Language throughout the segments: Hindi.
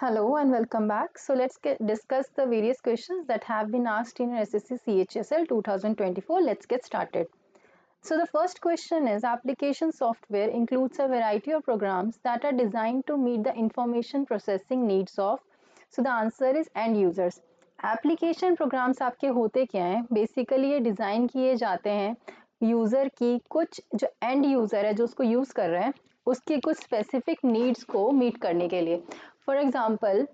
Hello and welcome back. So discuss the various questions that have been asked in your SSC CHSL 2024. Let's get started. So the first question is application software includes a variety of programs that are designed to meet the information processing needs of. So the answer is end users. Application programs आपके होते क्या हैं? बेसिकली ये डिज़ाइन किए जाते हैं यूज़र की कुछ जो एंड यूज़र है जो उसको यूज़ कर रहे हैं उसकी कुछ स्पेसिफिक नीड्स को मीट करने के लिए. फॉर एग्जांपल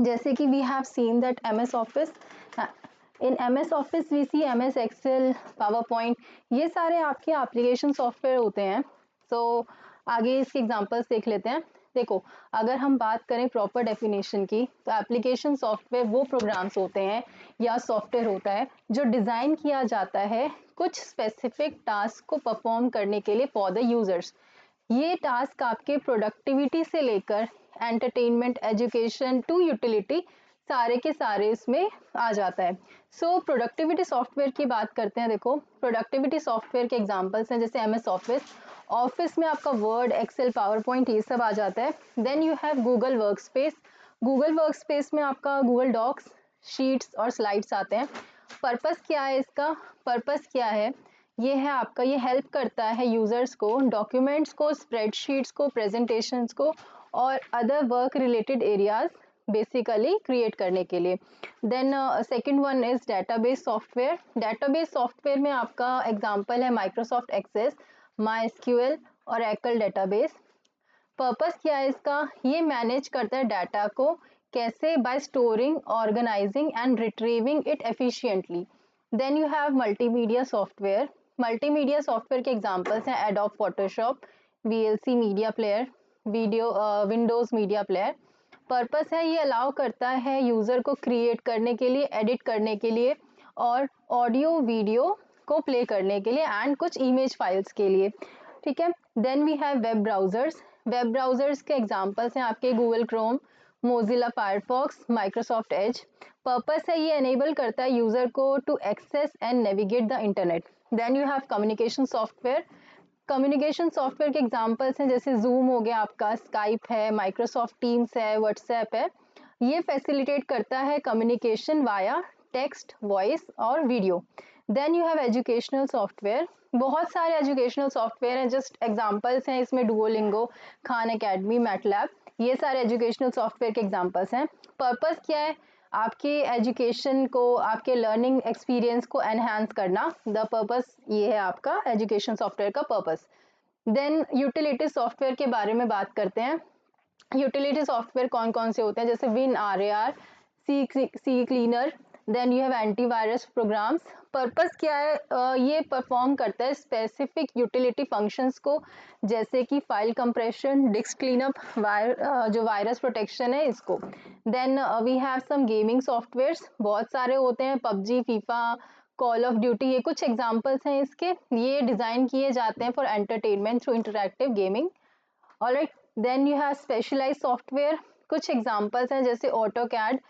जैसे कि we have seen that MS Office, in MS Office we see MS Excel, PowerPoint, ये सारे आपके एप्लीकेशन सॉफ्टवेयर होते हैं. तो आगे इसके एग्जांपल्स देख लेते हैं. देखो, अगर हम बात करें प्रॉपर डेफिनेशन की तो एप्लीकेशन सॉफ्टवेयर वो प्रोग्राम्स होते हैं या सॉफ्टवेयर होता है जो डिज़ाइन किया जाता है कुछ स्पेसिफिक टास्क को परफॉर्म करने के लिए फॉर द यूजर्स. ये टास्क आपके प्रोडक्टिविटी से लेकर एंटरटेनमेंट, एजुकेशन टू यूटिलिटी सारे के सारे इसमें आ जाता है. सो प्रोडक्टिविटी सॉफ्टवेयर की बात करते हैं. देखो, प्रोडक्टिविटी सॉफ्टवेयर के एग्जांपल्स हैं जैसे एमएस ऑफिस. ऑफिस में आपका वर्ड, एक्सेल, पावर पॉइंट ये सब आ जाता है. Then you have Google Workspace. Google Workspace में आपका गूगल डॉक्स, शीट्स और स्लाइड्स आते हैं. पर्पस क्या है इसका? पर्पस क्या है? ये है आपका, ये हेल्प करता है यूजर्स को डॉक्यूमेंट्स को, स्प्रेडशीट्स को, प्रेजेंटेशंस को और other work related areas basically create करने के लिए. Then second one is database software. Database software में आपका एग्जांपल है माइक्रोसॉफ्ट एक्सेस, माई एसक्यूएल और एकल डेटाबेस. पर्पस क्या है इसका? ये मैनेज करता है डाटा को कैसे, by storing, organising and retrieving it efficiently. Then you have multimedia software. Multimedia software के एग्जांपल्स हैं Adobe Photoshop, VLC media player, video Windows media player. Purpose है ये अलाउ करता है यूजर को क्रिएट करने के लिए, एडिट करने के लिए और ऑडियो वीडियो को प्ले करने के लिए एंड कुछ इमेज फाइल्स के लिए. ठीक है. Then we have web browsers. Web browsers के एग्जांपल्स हैं आपके Google Chrome, Mozilla Firefox, Microsoft Edge. Purpose है ये एनेबल करता है यूजर को to access and navigate the internet. Then you have communication software. Communication software के एग्जांपल्स हैं जैसे जूम हो गया आपका, स्काइप है, माइक्रोसॉफ्ट टीम्स है, व्हाट्सएप है. ये फैसिलिटेट करता है कम्युनिकेशन वाया टेक्स्ट, वॉइस और video. Then you have educational software. बहुत सारे एजुकेशनल सॉफ्टवेयर हैं, जस्ट एग्जांपल्स हैं इसमें डुओलिंगो, खान एकेडमी, मैटलैब, ये सारे एजुकेशनल सॉफ्टवेयर के एग्जांपल्स हैं. पर्पस क्या है? आपके एजुकेशन को, आपके लर्निंग एक्सपीरियंस को एनहांस करना. द पर्पस ये है आपका एजुकेशन सॉफ्टवेयर का पर्पस. देन यूटिलिटी सॉफ्टवेयर के बारे में बात करते हैं. यूटिलिटी सॉफ्टवेयर कौन कौन से होते हैं जैसे WinRAR, CCleaner. Then you have antivirus programs. Purpose क्या है? ये परफॉर्म करता है स्पेसिफिक यूटिलिटी फंक्शंस को जैसे कि फाइल कंप्रेशन, डिस्क क्लीनअप, जो वायरस प्रोटेक्शन है इसको. Then we have some gaming softwares. बहुत सारे होते हैं, PUBG, FIFA, Call of Duty, ये कुछ एग्जांपल्स हैं इसके. ये डिजाइन किए जाते हैं for entertainment through interactive gaming. Alright. Then you have specialize software. कुछ एग्जांपल्स हैं जैसे AutoCAD,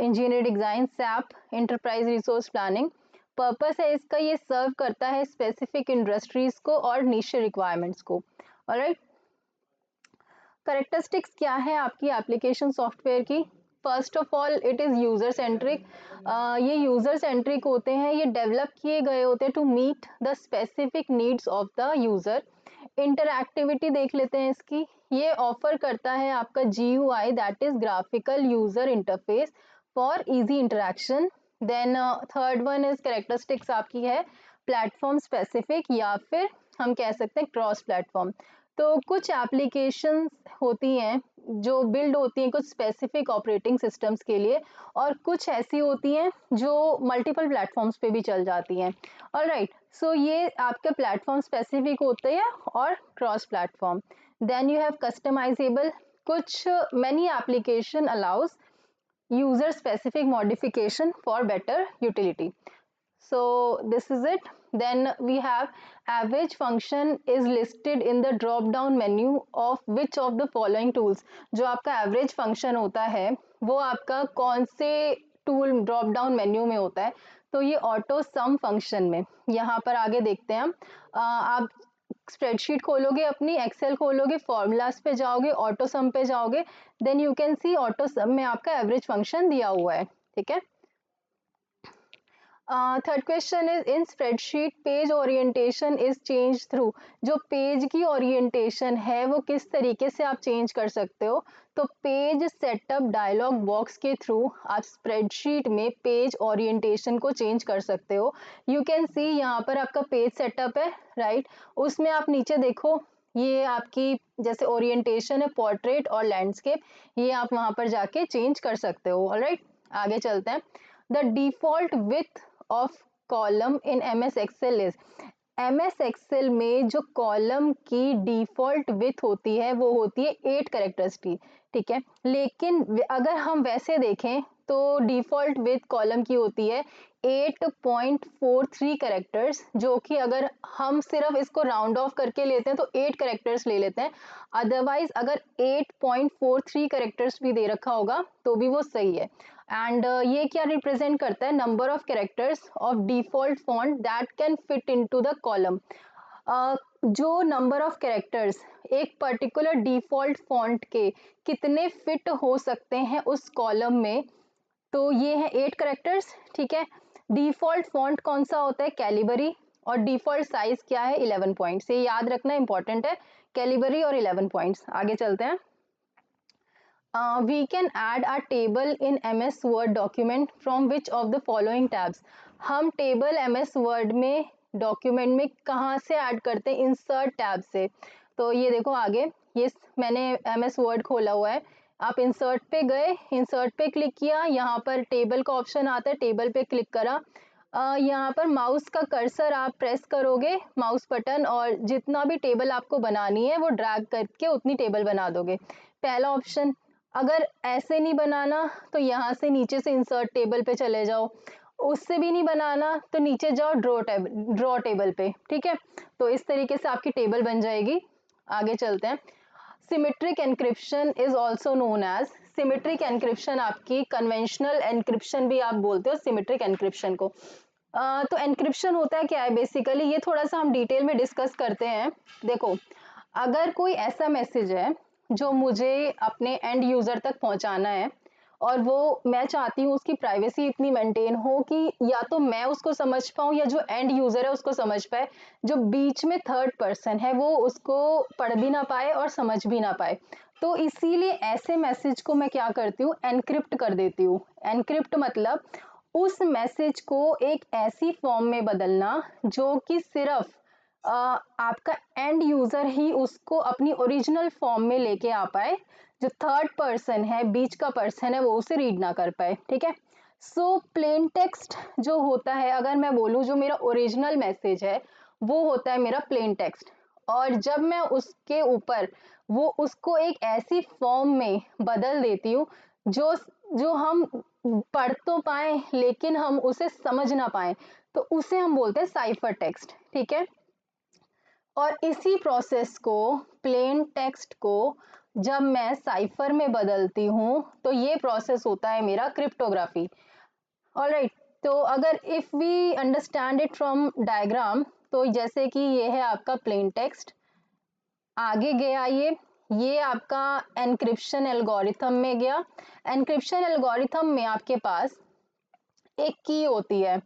engineer design, SAP, enterprise resource planning. Purpose है इसका, ये सर्व करता है स्पेसिफिक इंडस्ट्रीज को और निश रिक्वायरमेंट्स को. ऑलराइट. करेक्टरिस्टिक्स क्या है आपकी एप्लीकेशन सॉफ्टवेयर की? First of all it is user centric. ये यूज़र सेंट्रिक होते हैं, ये डेवलप किए गए होते हैं to meet the specific needs of the user. Interactivity देख लेते हैं इसकी. ये ऑफर करता है आपका GUI, that is graphical user interface for easy interaction. Then third one is characteristics आपकी है प्लेटफॉर्म स्पेसिफिक या फिर हम कह सकते हैं क्रॉस प्लेटफॉर्म. तो कुछ एप्लीकेशंस होती हैं जो बिल्ड होती हैं कुछ स्पेसिफिक ऑपरेटिंग सिस्टम्स के लिए और कुछ ऐसी होती हैं जो मल्टीपल प्लेटफॉर्म्स पे भी चल जाती हैं. ऑलराइट. सो ये आपके प्लेटफॉर्म स्पेसिफिक होते हैं और cross platform. Then you have customizable. कुछ many application allows user specific modification for better utility. So this is it. Then we have average function is listed in the drop down menu of which of the following tools. जो आपका average function होता है वो आपका कौन से टूल ड्रॉप डाउन मेन्यू में होता है? तो ये ऑटो सम फंक्शन में. यहाँ पर आगे देखते हैं हम. आप स्प्रेडशीट खोलोगे, अपनी एक्सेल खोलोगे, फॉर्मूलाज पे जाओगे, ऑटो सम पे जाओगे, then you can see AutoSum में आपका एवरेज फंक्शन दिया हुआ है, ठीक है। Third question is in spreadsheet page orientation is change through, जो पेज की ओरिएंटेशन है वो किस तरीके से आप चेंज कर सकते हो, तो पेज सेटअप डायलॉग बॉक्स के थ्रू आप स्प्रेडशीट में पेज ओरिएंटेशन को चेंज कर सकते हो। यू कैन सी यहाँ पर आपका पेज सेटअप है, राइट, उसमें आप नीचे देखो, ये आपकी जैसे ओरिएंटेशन है पोर्ट्रेट और लैंडस्केप, ये आप वहां पर जाके चेंज कर सकते हो। ऑलराइट, आगे चलते हैं। The default width of column in MS Excel is, MS Excel में जो कॉलम की डिफॉल्ट विथ होती है वो होती है 8 कैरेक्टर्स की, ठीक है। लेकिन अगर हम वैसे देखें तो डिफॉल्ट विथ कॉलम की होती है 8.43 कैरेक्टर्स, जो कि अगर हम सिर्फ इसको राउंड ऑफ करके लेते हैं तो 8 कैरेक्टर्स ले लेते हैं, अदरवाइज अगर 8.43 कैरेक्टर्स भी दे रखा होगा तो भी वो सही है। एंड ये क्या रिप्रेजेंट करता है, number of characters of default font that can fit into the column. जो नंबर ऑफ कैरेक्टर्स एक पर्टिकुलर डिफॉल्ट फॉन्ट के कितने फिट हो सकते हैं उस कॉलम में, तो ये है 8 कैरेक्टर्स, ठीक है। डिफॉल्ट फॉन्ट कौन सा होता है, कैलिबरी, और डिफॉल्ट साइज क्या है, 11 पॉइंट्स, ये याद रखना इंपॉर्टेंट है, कैलिबरी और 11 पॉइंट्स। आगे चलते हैं। We can add a table in MS Word document from which of the following tabs, हम टेबल MS Word में डॉक्यूमेंट में कहाँ से ऐड करते हैं, इंसर्ट टैब से। तो ये देखो आगे, ये मैंने MS Word खोला हुआ है, आप इंसर्ट पे गए, इंसर्ट पे क्लिक किया, यहाँ पर टेबल का ऑप्शन आता है, टेबल पे क्लिक करा, यहाँ पर माउस का कर्सर आप प्रेस करोगे, माउस बटन, और जितना भी टेबल आपको बनानी है वो ड्रैग करके उतनी टेबल बना दोगे, पहला ऑप्शन। अगर ऐसे नहीं बनाना तो यहाँ से नीचे से इंसर्ट टेबल पे चले जाओ, उससे भी नहीं बनाना तो नीचे जाओ ड्रॉ टेबल पे, ठीक है। तो इस तरीके से आपकी टेबल बन जाएगी। आगे चलते हैं। Symmetric encryption is also known as, symmetric encryption आपकी कन्वेंशनल एनक्रिप्शन भी आप बोलते हो सिमेट्रिक एनक्रिप्शन को। तो एनक्रिप्शन होता है क्या है बेसिकली, ये थोड़ा सा हम डिटेल में डिस्कस करते हैं। देखो, अगर कोई ऐसा मैसेज है जो मुझे अपने एंड यूजर तक पहुंचाना है, और वो मैं चाहती हूँ उसकी प्राइवेसी इतनी मेंटेन हो कि या तो मैं उसको समझ पाऊँ या जो एंड यूजर है उसको समझ पाए, जो बीच में थर्ड पर्सन है वो उसको पढ़ भी ना पाए और समझ भी ना पाए, तो इसीलिए ऐसे मैसेज को मैं क्या करती हूँ, एनक्रिप्ट कर देती हूँ। एनक्रिप्ट मतलब उस मैसेज को एक ऐसी फॉर्म में बदलना जो कि सिर्फ आपका एंड यूजर ही उसको अपनी ओरिजिनल फॉर्म में लेके आ पाए, जो थर्ड पर्सन है, बीच का पर्सन है, वो उसे रीड ना कर पाए, ठीक है। सो प्लेन टेक्स्ट जो होता है, अगर मैं बोलूँ जो मेरा ओरिजिनल मैसेज है वो होता है मेरा प्लेन टेक्स्ट, और जब मैं उसके ऊपर वो उसको एक ऐसी फॉर्म में बदल देती हूँ जो जो हम पढ़ तो पाए लेकिन हम उसे समझ ना पाए, तो उसे हम बोलते हैं साइफर टेक्स्ट, ठीक है। और इसी प्रोसेस को, प्लेन टेक्स्ट को जब मैं साइफर में बदलती हूँ तो ये प्रोसेस होता है मेरा क्रिप्टोग्राफी। ऑलराइट, तो अगर if we understand it from diagram, तो जैसे कि ये है आपका प्लेन टेक्स्ट, आगे गया ये आपका एनक्रिप्शन एल्गोरिथम में गया। एनक्रिप्शन एल्गोरिथम में आपके पास एक की होती है,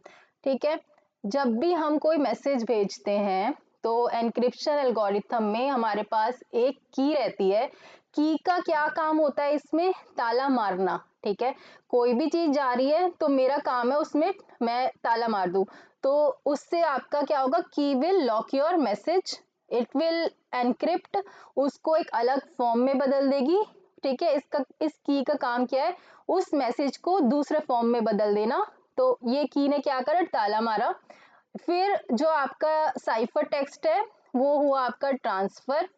ठीक है। जब भी हम कोई मैसेज भेजते हैं तो एनक्रिप्शन एल्गोरिथम में हमारे पास एक की रहती है। की का क्या काम होता है, इसमें ताला मारना, ठीक है। कोई भी चीज जा रही है तो मेरा काम है उसमें मैं ताला मार दूं, तो उससे आपका क्या होगा, की will lock your message, it will encrypt, उसको एक अलग फॉर्म में बदल देगी, ठीक है। इस की का काम क्या है, उस मैसेज को दूसरे फॉर्म में बदल देना। तो ये की ने क्या करा, ताला मारा। फिर जो आपका साइफर टेक्स्ट है वो हुआ आपका ट्रांसफर,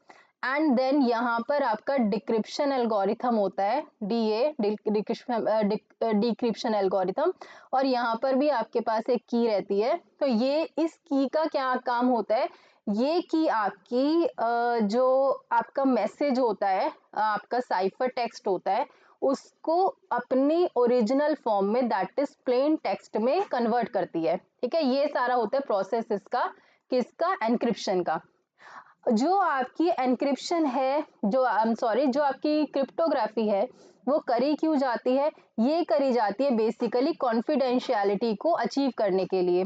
एंड देन यहाँ पर आपका डिक्रिप्शन एल्गोरिथम होता है, डीए डिक्रिप्शन एल्गोरिथम, और यहाँ पर भी आपके पास एक की रहती है। तो ये इस की का क्या काम होता है, ये की आपकी जो आपका मैसेज होता है, आपका साइफर टेक्स्ट होता है, उसको अपनी ओरिजिनल फॉर्म में, दैट इज प्लेन टेक्स्ट में कन्वर्ट करती है, ठीक है। ये सारा होता है प्रोसेस इसका, किसका, एनक्रिप्शन का। जो आपकी एन्क्रिप्शन है, जो आपकी क्रिप्टोग्राफी है, वो करी क्यों जाती है? ये करी जाती है बेसिकली कॉन्फिडेंशियलिटी को अचीव करने के लिए।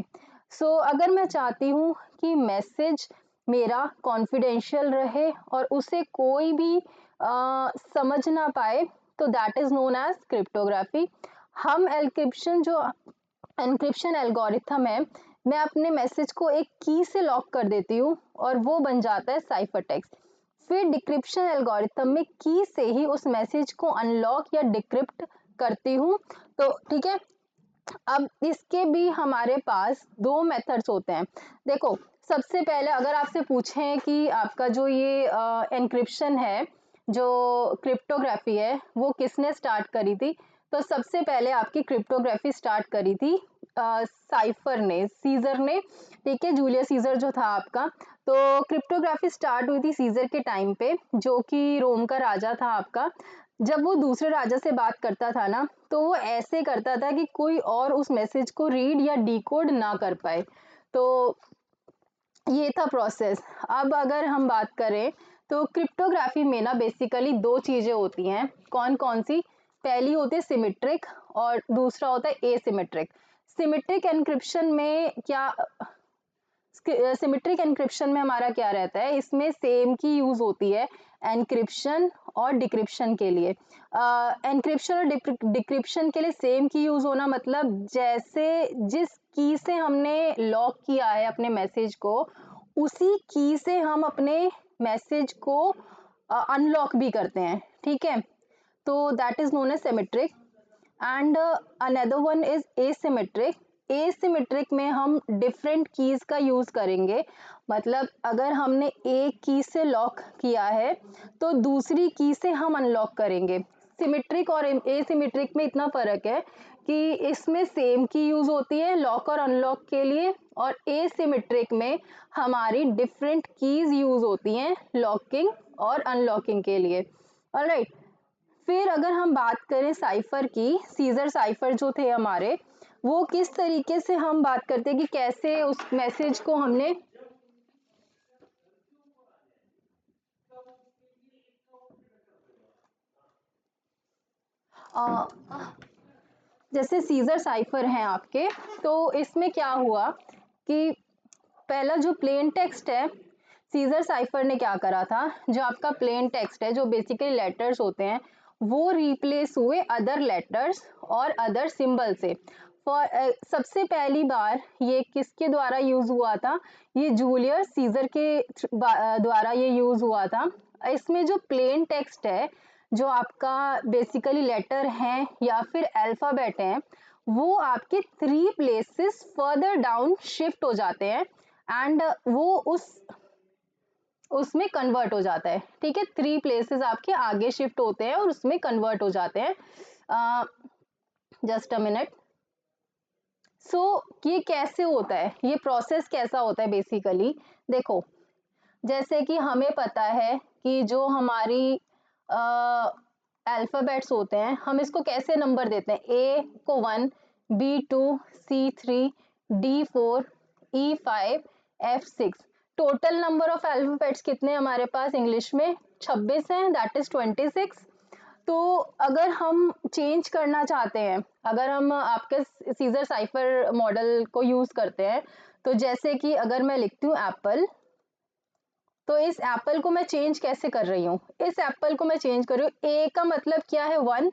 अगर मैं चाहती हूँ कि मैसेज मेरा कॉन्फिडेंशियल रहे और उसे कोई भी समझ ना पाए, तो that is known as cryptography. हम एन्क्रिप्शन एल्गोरिथम है, मैं अपने मैसेज को एक की से लॉक कर देती हूँ और वो बन जाता है साइफर टेक्स्ट। फिर डिक्रिप्शन एल्गोरिथम में की से ही उस मैसेज को अनलॉक या डिक्रिप्ट करती हूँ। तो ठीक है, अब इसके भी हमारे पास दो मेथड्स होते हैं। देखो, सबसे पहले अगर आपसे पूछें कि आपका जो ये एन्क्रिप्शन है, जो क्रिप्टोग्राफी है, वो किसने स्टार्ट करी थी, तो सबसे पहले आपकी क्रिप्टोग्राफी स्टार्ट करी थी साइफर ने, सीजर ने। ठीक है, जूलियस सीजर जो था आपका। तो क्रिप्टोग्राफी स्टार्ट हुई थी सीजर के टाइम पे, जो कि रोम का राजा था आपका। जब वो दूसरे राजा से बात करता था ना, तो वो ऐसे करता था कि कोई और उस मैसेज को रीड या डिकोड ना कर पाए। तो ये था प्रोसेस। अब अगर हम बात करें, तो क्रिप्टोग्राफी में ना बेसिकली दो चीजें होती हैं। कौन कौन सी? पहली होती है सिमेट्रिक और दूसरा होता है एसिमेट्रिक। सिमेट्रिक एन्क्रिप्शन में क्या, सिमेट्रिक एन्क्रिप्शन में हमारा क्या रहता है, इसमें सेम की यूज होती है एन्क्रिप्शन और डिक्रिप्शन के लिए। एन्क्रिप्शन और डिक्रिप्शन के लिए सेम की यूज होना मतलब जैसे जिस की से हमने लॉक किया है अपने मैसेज को, उसी की से हम अपने मैसेज को अनलॉक भी करते हैं। ठीक है, तो that is known as symmetric. And another one is asymmetric. Asymmetric में हम डिफरेंट कीज का यूज करेंगे। मतलब अगर हमने एक की से लॉक किया है, तो दूसरी की से हम अनलॉक करेंगे। सिमेट्रिक और एसिमेट्रिक में इतना फर्क है कि इसमें सेम की यूज होती है लॉक और अनलॉक के लिए, और एसिमेट्रिक में हमारी डिफरेंट कीज यूज होती हैं लॉकिंग और अनलॉकिंग के लिए। ऑलराइट, फिर अगर हम बात करें साइफर की, सीजर साइफर जो थे हमारे, वो किस तरीके से हम बात करते हैं कि कैसे उस मैसेज को हमने जैसे सीजर साइफर हैं आपके, तो इसमें क्या हुआ कि पहला जो प्लेन टेक्स्ट है, सीजर साइफर ने क्या करा था, जो आपका प्लेन टेक्स्ट है, जो बेसिकली लेटर्स होते हैं, वो रिप्लेस हुए अदर लेटर्स और अदर सिंबल से। सबसे पहली बार ये किसके द्वारा यूज हुआ था? ये जूलियस सीजर के द्वारा ये यूज हुआ था। इसमें जो प्लेन टेक्स्ट है, जो आपका बेसिकली लेटर हैं या फिर अल्फाबेट हैं, वो आपके 3 प्लेसेस फर्दर डाउन शिफ्ट हो जाते हैं एंड वो उसमें कन्वर्ट हो जाता है। ठीक है, 3 प्लेसेस आपके आगे शिफ्ट होते हैं और उसमें कन्वर्ट हो जाते हैं। Just a minute. ये कैसे होता है, ये प्रोसेस कैसा होता है बेसिकली? देखो, जैसे कि हमें पता है कि जो हमारी अल्फाबेट्स होते हैं, हम इसको कैसे नंबर देते हैं? ए को 1, B2, C3, D4, E5, F6। Total number of alphabets कितने हमारे पास इंग्लिश में? 26 हैं, दैट इज 26। तो अगर हम चेंज करना चाहते हैं, अगर हम आपके सीजर साइफर मॉडल को यूज करते हैं, तो जैसे कि अगर मैं लिखती हूँ एप्पल, तो इस एप्पल को मैं चेंज कैसे कर रही हूँ? इस एप्पल को मैं चेंज कर रही हूँ, ए का मतलब क्या है? 1।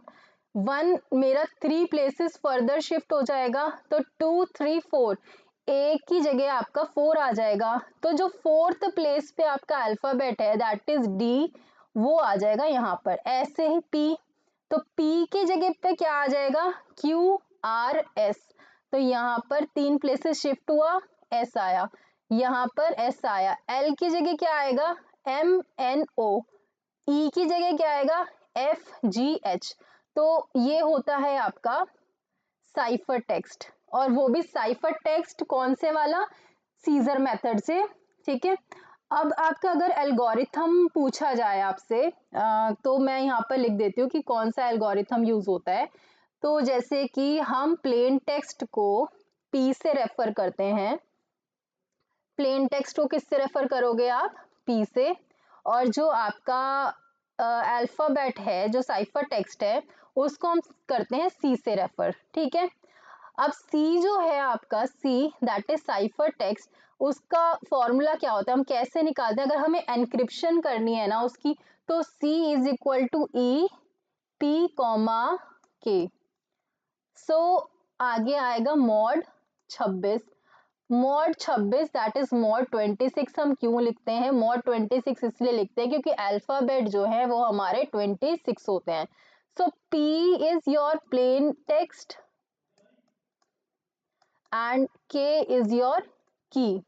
1 मेरा 3 प्लेसेस फर्दर शिफ्ट हो जाएगा, तो 2, 3, 4, ए की जगह आपका 4 आ जाएगा। तो जो फोर्थ प्लेस पे आपका अल्फाबेट है, दैट इज डी, वो आ जाएगा यहाँ पर। ऐसे ही पी, तो पी की जगह पे क्या आ जाएगा? Q, R, S. तो यहाँ पर 3 प्लेसेस शिफ्ट हुआ, एस आया, यहाँ पर एस आया। एल की जगह क्या आएगा? एम, एन, ओ। ई की जगह क्या आएगा? एफ, जी, एच। तो ये होता है आपका साइफर टेक्स्ट, और वो भी साइफर टेक्स्ट कौन से वाला? सीजर मेथड से। ठीक है, अब आपका अगर एल्गोरिथम पूछा जाए आपसे, तो मैं यहाँ पर लिख देती हूँ कि कौन सा एल्गोरिथम यूज होता है। तो जैसे कि हम प्लेन टेक्स्ट को पी से रेफर करते हैं। प्लेन टेक्स्ट को किससे रेफर करोगे आप? P से, और जो आपका अल्फाबेट है, जो साइफर टेक्स्ट है, उसको हम करते हैं C से रेफर। ठीक है, अब C जो है आपका, C that is cipher text, उसका फॉर्मूला क्या होता है, हम कैसे निकालते हैं, अगर हमें एनक्रिप्शन करनी है ना उसकी, तो C is equal to E T comma K। So आगे आएगा mod 26, mod 26 that is mod 26। हम क्यों लिखते हैं मॉड 26? इसलिए लिखते हैं क्योंकि अल्फाबेट जो है वो हमारे 26 होते हैं। सो P is your plain text and K is your की।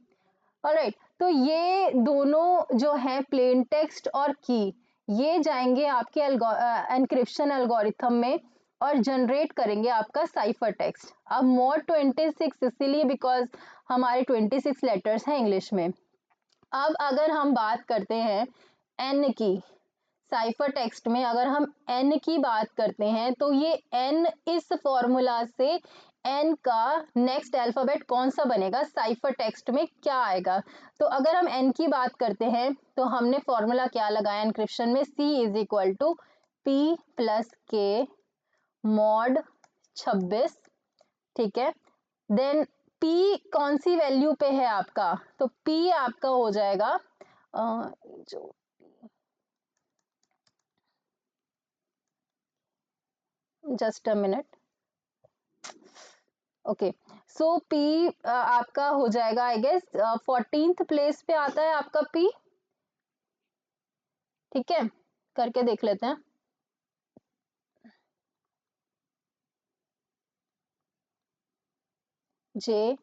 ऑलराइट, तो ये दोनों जो है प्लेन टेक्स्ट और की, ये जाएंगे आपके एनक्रिप्शन एल्गोरिथम में और जनरेट करेंगे आपका साइफर टेक्स्ट। अब मोड 26 इसीलिए बिकॉज हमारे 26 लेटर्स हैं इंग्लिश में। अब अगर हम बात करते हैं एन की, साइफर टेक्स्ट में अगर हम एन की बात करते हैं, तो ये एन इस फॉर्मूला से एन का नेक्स्ट अल्फाबेट कौन सा बनेगा, साइफर टेक्स्ट में क्या आएगा। तो अगर हम एन की बात करते हैं तो हमने फॉर्मूला क्या लगाया एनक्रिप्शन में, C is equal to P plus K mod 26। ठीक है, देन P कौन सी वैल्यू पे है आपका, तो P आपका हो जाएगा जो just a minute, okay, so P आपका हो जाएगा आई गेस 14th प्लेस पे आता है आपका P। ठीक है, करके देख लेते हैं। JKLMNOP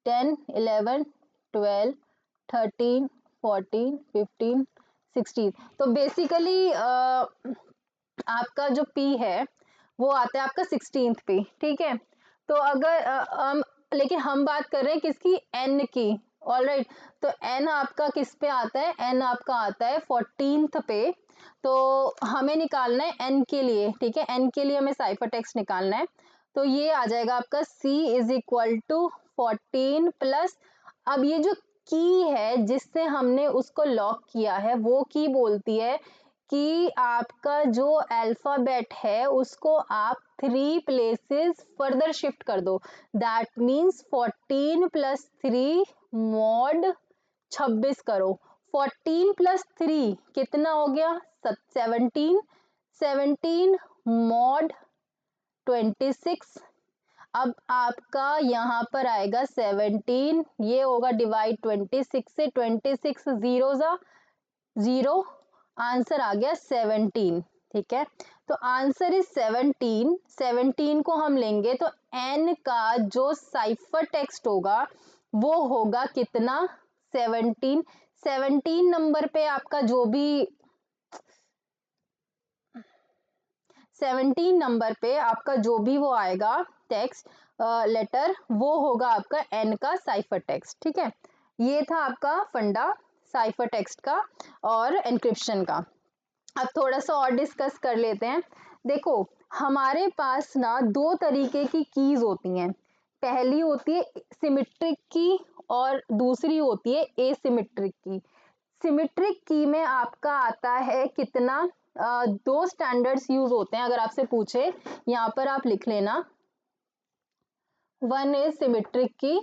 10 11 12 13 14 15 16। तो बेसिकली आपका जो P है वो आता है आपका 16th पे। ठीक है, तो अगर लेकिन हम बात कर रहे हैं किसकी, N की। ऑलराइट, तो N आपका किस पे आता है, N आपका आता है 14th पे। तो हमें निकालना है N के लिए। ठीक है, N के लिए हमें साइफर टेक्स्ट निकालना है, तो ये आ जाएगा आपका C is equal to 14 plus, अब ये जो की है जिससे हमने उसको लॉक किया है, वो की बोलती है कि आपका जो अल्फाबेट है उसको आप 3 प्लेसेस फर्दर शिफ्ट कर दो। दैट मीन्स 14 प्लस 3 मॉड 26 करो। 14 प्लस 3 कितना हो गया, 17। 17 मॉड 26। अब आपका यहाँ पर आएगा 17, ये होगा डिवाइड 26 से, 26 जीरो जा जीरो, आंसर आ गया 17। ठीक है, तो आंसर इज 17। 17 को हम लेंगे तो एन का जो साइफर टेक्स्ट होगा वो होगा कितना, 17। 17 नंबर पे आपका जो भी 17 नंबर पे आपका जो भी वो आएगा टेक्स्ट लेटर, वो होगा आपका एन का साइफर टेक्स्ट। ठीक है, ये था आपका फंडा साइफर टेक्स्ट का और एनक्रिप्शन का। अब थोड़ा सा और डिस्कस कर लेते हैं। देखो, हमारे पास ना दो तरीके की कीज होती हैं, पहली होती है सिमेट्रिक की और दूसरी होती है एसिमेट्रिक की। सिमेट्रिक की में आपका आता है कितना, दो स्टैंडर्ड्स यूज होते हैं, अगर आपसे पूछे यहाँ पर आप लिख लेना। वन इज सिमेट्रिक की,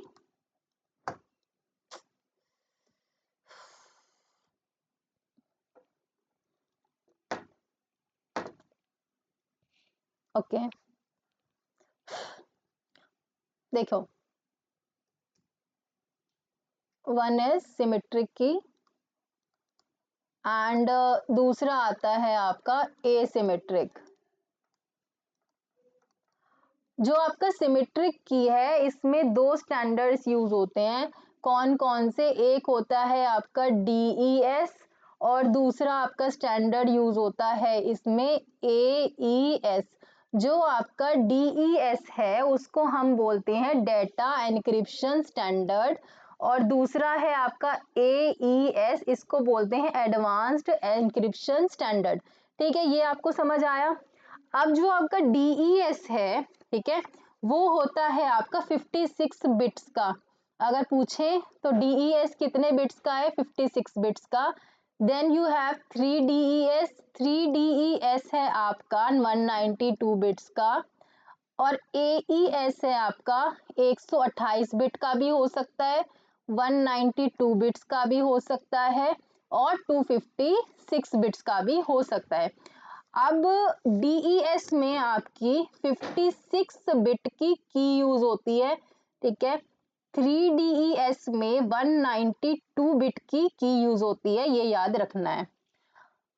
ओके देखो, वन इज सिमेट्रिक की एंड दूसरा आता है आपका एसिमेट्रिक। जो आपका सिमेट्रिक की है इसमें दो स्टैंडर्ड्स यूज होते हैं, कौन कौन से, एक होता है आपका DES और दूसरा आपका स्टैंडर्ड यूज होता है इसमें AES। जो आपका DES है उसको हम बोलते हैं डेटा एनक्रिप्शन स्टैंडर्ड, और दूसरा है आपका AES, इसको बोलते हैं एडवांस्ड एनक्रिप्शन स्टैंडर्ड। ठीक है, ये आपको समझ आया। अब जो आपका DES है, ठीक है, वो होता है आपका 56 बिट्स का। अगर पूछे तो DES कितने बिट्स का है, 56 बिट्स का। Then you have 3DES, 3DES है आपका 192 बिट्स का। और AES है आपका 128 बिट का भी हो सकता है, 192 बिट्स का भी हो सकता है, और 256 बिट्स का भी हो सकता है। अब DES में आपकी 56 बिट की यूज होती है, ठीक है। 3DES में 192 बिट की यूज होती है, ये याद रखना है।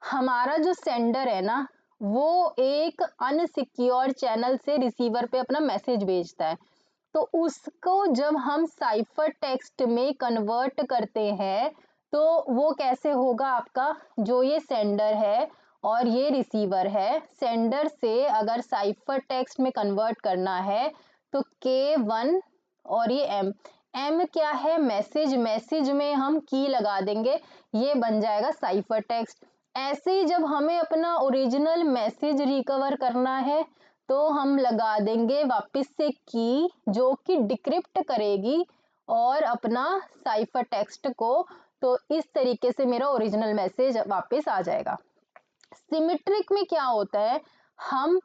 हमारा जो सेंडर है ना, वो एक अनसिक्योर चैनल से रिसीवर पे अपना मैसेज भेजता है। तो उसको जब हम साइफर टेक्स्ट में कन्वर्ट करते हैं तो वो कैसे होगा आपका, जो ये सेंडर है और ये रिसीवर है, सेंडर से अगर साइफर टेक्स्ट में कन्वर्ट करना है तो K1 और ये M क्या है, मैसेज, मैसेज में हम की लगा देंगे, ये बन जाएगा साइफर टेक्स्ट। ऐसे ही जब हमें अपना ओरिजिनल मैसेज रिकवर करना है तो हम लगा देंगे वापस से की, जो कि डिक्रिप्ट करेगी और अपना साइफर टेक्स्ट को। तो इस तरीके से मेरा ओरिजिनल मैसेज वापस आ जाएगा। सिमेट्रिक में क्या होता है, हम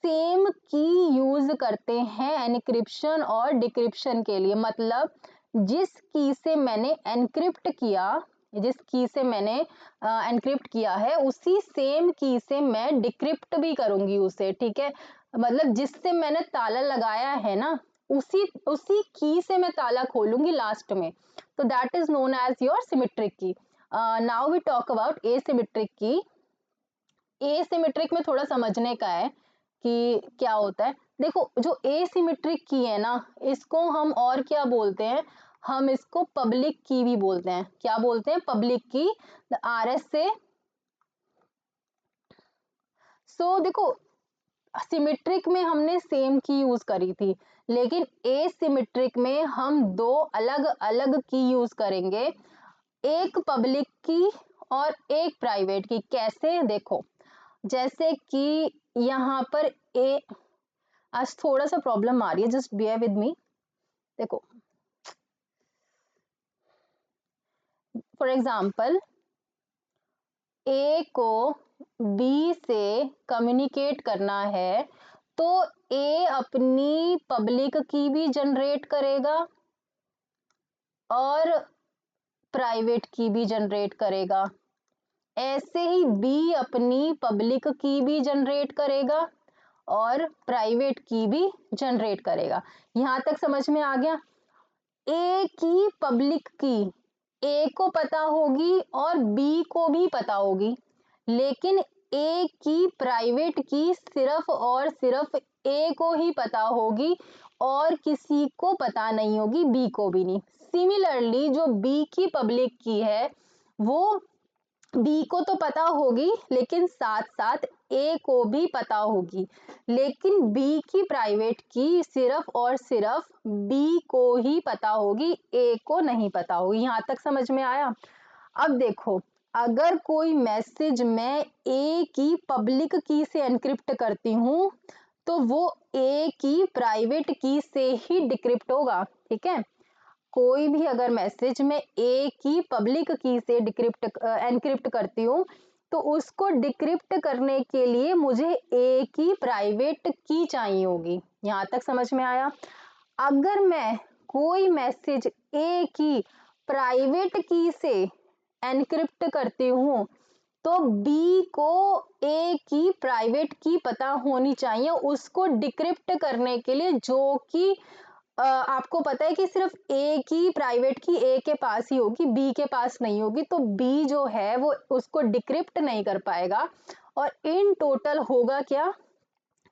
सेम की यूज करते हैं एनक्रिप्शन और डिक्रिप्शन के लिए। मतलब जिस की से मैंने एनक्रिप्ट किया, जिस की से मैंने एनक्रिप्ट किया है, उसी सेम की से मैं डिक्रिप्ट भी करूंगी उसे, ठीक है। मतलब जिससे मैंने ताला लगाया है ना, उसी उसी की से मैं ताला खोलूंगी लास्ट में। तो that is known as your symmetric key. Now we talk about asymmetric key. Asymmetric में थोड़ा समझने का है कि क्या होता है। देखो, जो एसिमेट्रिक की है ना, इसको हम और क्या बोलते हैं, हम इसको पब्लिक की भी बोलते हैं। क्या बोलते हैं, पब्लिक की। द RS से। सो देखो, सिमेट्रिक में हमने सेम की यूज करी थी, लेकिन एसिमेट्रिक में हम दो अलग अलग की यूज करेंगे, एक पब्लिक की और एक प्राइवेट की। कैसे, देखो, जैसे कि यहाँ पर ए, आज थोड़ा सा प्रॉब्लम आ रही है, जस्ट बियर विद मी। देखो, फॉर एग्जाम्पल, ए को बी से कम्युनिकेट करना है तो ए अपनी पब्लिक की भी जनरेट करेगा और प्राइवेट की भी जनरेट करेगा। ऐसे ही बी अपनी पब्लिक की भी जनरेट करेगा और प्राइवेट की भी जनरेट करेगा। यहां तक समझ में आ गया। ए की पब्लिक की ए को पता होगी और बी को भी पता होगी, लेकिन ए की प्राइवेट की सिर्फ और सिर्फ ए को ही पता होगी और किसी को पता नहीं होगी, बी को भी नहीं। सिमिलरली जो बी की पब्लिक की है वो बी को तो पता होगी, लेकिन साथ साथ ए को भी पता होगी, लेकिन बी की प्राइवेट की सिर्फ और सिर्फ बी को ही पता होगी, ए को नहीं पता होगी। यहां तक समझ में आया। अब देखो, अगर कोई मैसेज मैं ए की पब्लिक की से एनक्रिप्ट करती हूँ तो वो ए की प्राइवेट की से ही डिक्रिप्ट होगा, ठीक है। कोई भी अगर मैसेज मैं ए की पब्लिक की से डिक्रिप्ट एनक्रिप्ट करती हूँ तो उसको डिक्रिप्ट करने के लिए मुझे ए की प्राइवेट की चाहिए होगी। यहां तक समझ में आया। अगर मैं कोई मैसेज ए की प्राइवेट की से एनक्रिप्ट करती हूँ तो बी को ए की प्राइवेट की पता होनी चाहिए उसको डिक्रिप्ट करने के लिए, जो कि आपको पता है कि सिर्फ ए की प्राइवेट की ए के पास ही होगी, बी के पास नहीं होगी। तो बी जो है वो उसको डिक्रिप्ट नहीं कर पाएगा और इन टोटल होगा क्या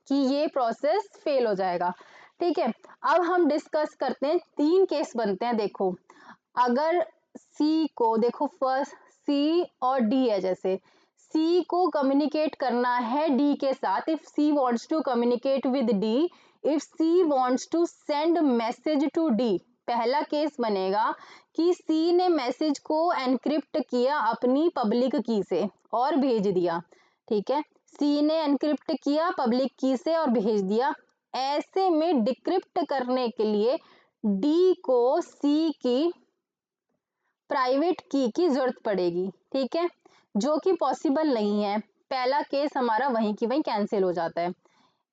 कि ये प्रोसेस फेल हो जाएगा, ठीक है। अब हम डिस्कस करते हैं, तीन केस बनते हैं। देखो, अगर सी को, देखो फर्स्ट सी और डी है, जैसे सी को कम्युनिकेट करना है डी के साथ, if C wants to communicate with D, if C wants to send message to D. पहला केस बनेगा कि सी ने मैसेज को एनक्रिप्ट किया अपनी पब्लिक की से और भेज दिया, ठीक है। सी ने एनक्रिप्ट किया पब्लिक की से और भेज दिया। ऐसे में डिक्रिप्ट करने के लिए डी को सी की प्राइवेट की जरूरत पड़ेगी, ठीक है, जो कि पॉसिबल नहीं है। पहला केस हमारा वहीं की वहीं कैंसिल हो जाता है।